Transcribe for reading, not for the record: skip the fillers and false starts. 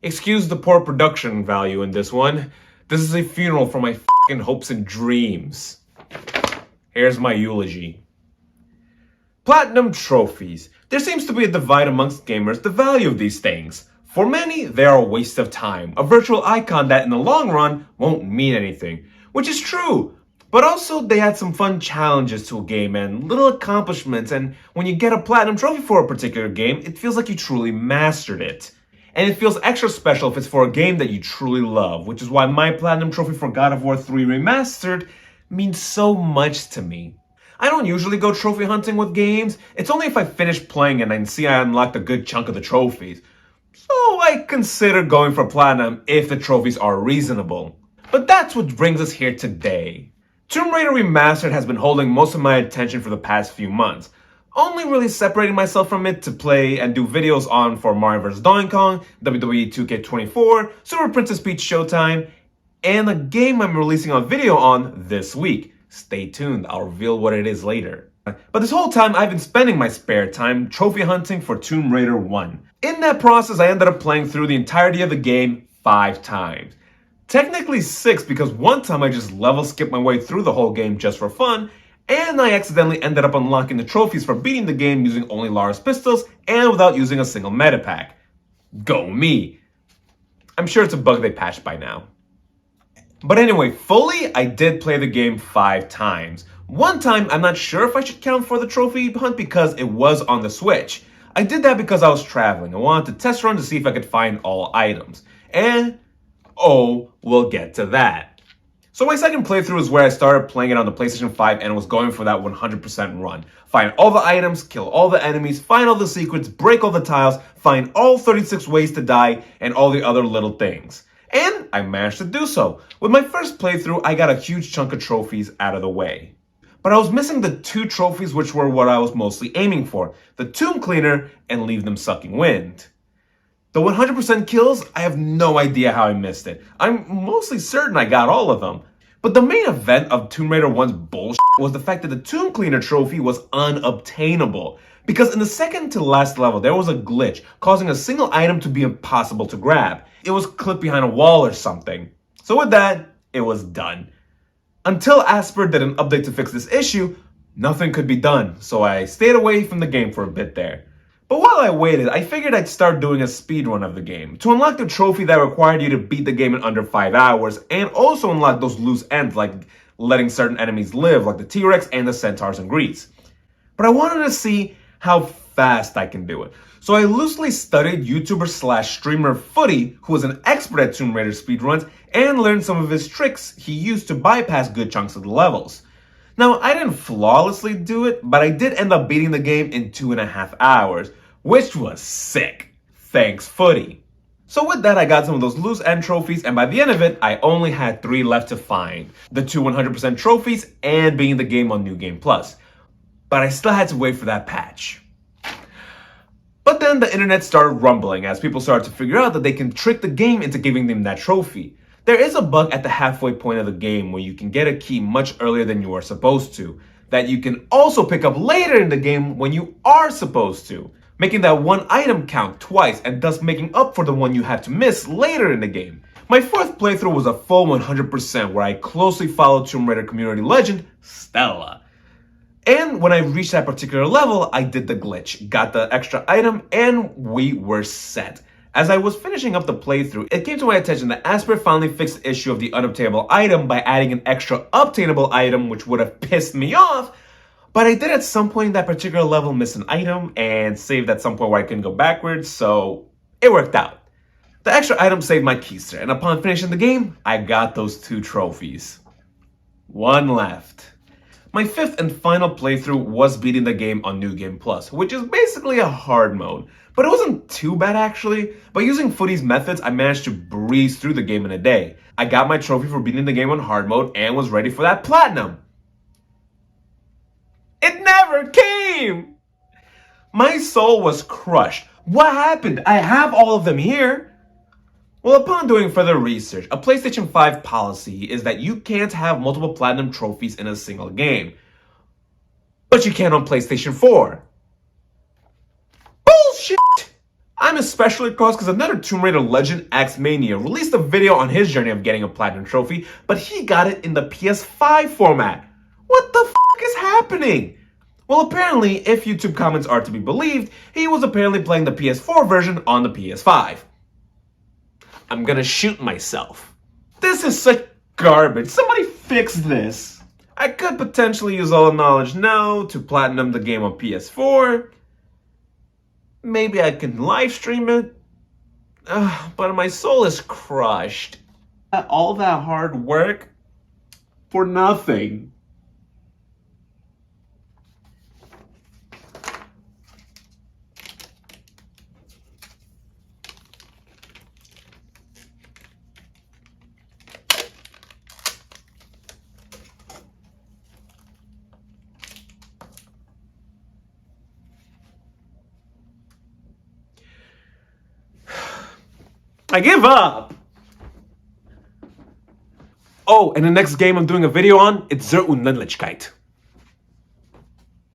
Excuse the poor production value in this one. This is a funeral for my f***ing hopes and dreams. Here's my eulogy. Platinum trophies. There seems to be a divide amongst gamers the value of these things. For many, they are a waste of time, a virtual icon that in the long run won't mean anything. Which is true, but also they add some fun challenges to a game and little accomplishments, and when you get a platinum trophy for a particular game, it feels like you truly mastered it. And it feels extra special if it's for a game that you truly love, which is why my platinum trophy for God of War 3 Remastered means so much to me. I don't usually go trophy hunting with games, it's only if I finish playing it and see I unlocked a good chunk of the trophies. So I consider going for platinum if the trophies are reasonable. But that's what brings us here today. Tomb Raider Remastered has been holding most of my attention for the past few months, only really separating myself from it to play and do videos on for Mario vs. Donkey Kong, WWE 2K24, Super Princess Peach Showtime, and a game I'm releasing a video on this week. Stay tuned, I'll reveal what it is later. But this whole time I've been spending my spare time trophy hunting for Tomb Raider 1. In that process I ended up playing through the entirety of the game 5 times. Technically 6 because one time I just level skipped my way through the whole game just for fun, and I accidentally ended up unlocking the trophies for beating the game using only Lara's pistols and without using a single meta pack. Go me! I'm sure it's a bug they patched by now. But anyway, fully I did play the game 5 times. One time I'm not sure if I should count for the trophy hunt because it was on the Switch. I did that because I was traveling. I wanted to test run to see if I could find all items. And oh, we'll get to that. So my second playthrough is where I started playing it on the PlayStation 5 and was going for that 100% run. Find all the items, kill all the enemies, find all the secrets, break all the tiles, find all 36 ways to die, and all the other little things. And I managed to do so. With my first playthrough, I got a huge chunk of trophies out of the way. But I was missing the 2 trophies which were what I was mostly aiming for, the Tomb Cleaner and Leave Them Sucking Wind. The 100% kills, I have no idea how I missed it. I'm mostly certain I got all of them. But the main event of Tomb Raider 1's bullshit was the fact that the Tomb Cleaner trophy was unobtainable. Because in the second to last level, there was a glitch, causing a single item to be impossible to grab. It was clipped behind a wall or something. So with that, it was done. Until Asper did an update to fix this issue, nothing could be done, so I stayed away from the game for a bit there. But while I waited, I figured I'd start doing a speedrun of the game to unlock the trophy that required you to beat the game in under 5 hours and also unlock those loose ends like letting certain enemies live like the T-Rex and the Centaurs in Greece. But I wanted to see how fast I can do it. So I loosely studied YouTuber/streamer Footy, who is an expert at Tomb Raider speedruns, and learned some of his tricks he used to bypass good chunks of the levels. Now, I didn't flawlessly do it, but I did end up beating the game in 2.5 hours, which was sick. Thanks, Footy. So with that, I got some of those loose end trophies, and by the end of it, I only had 3 left to find. The 2 100% trophies, and beating the game on New Game Plus. But I still had to wait for that patch. But then the internet started rumbling as people started to figure out that they can trick the game into giving them that trophy. There is a bug at the halfway point of the game where you can get a key much earlier than you are supposed to, that you can also pick up later in the game when you are supposed to, making that one item count twice and thus making up for the one you had to miss later in the game. My 4th playthrough was a full 100% where I closely followed Tomb Raider community legend, Stella. And when I reached that particular level, I did the glitch, got the extra item, and we were set. As I was finishing up the playthrough, it came to my attention that Asper finally fixed the issue of the unobtainable item by adding an extra obtainable item, which would have pissed me off, but I did at some point in that particular level miss an item and saved at some point where I couldn't go backwards, so it worked out. The extra item saved my keister, and upon finishing the game, I got those 2 trophies. 1 left. My 5th and final playthrough was beating the game on New Game Plus, which is basically a hard mode. But it wasn't too bad actually. By using Footy's methods, I managed to breeze through the game in a day. I got my trophy for beating the game on hard mode and was ready for that platinum. It never came! My soul was crushed. What happened? I have all of them here. Well, upon doing further research, a PlayStation 5 policy is that you can't have multiple platinum trophies in a single game. But you can on PlayStation 4. Bullshit! I'm I'm especially close because another Tomb Raider legend, X-Mania, released a video on his journey of getting a Platinum Trophy, but he got it in the PS5 format. What the f*** is happening? Well, apparently, if YouTube comments are to be believed, he was apparently playing the PS4 version on the PS5. I'm gonna shoot myself. This is such garbage. Somebody fix this. I could potentially use all the knowledge now to platinum the game on PS4. Maybe I can live stream it. But my soul is crushed. All that hard work for nothing. I give up! Oh, and the next game I'm doing a video on, it's Zur Unendlichkeit.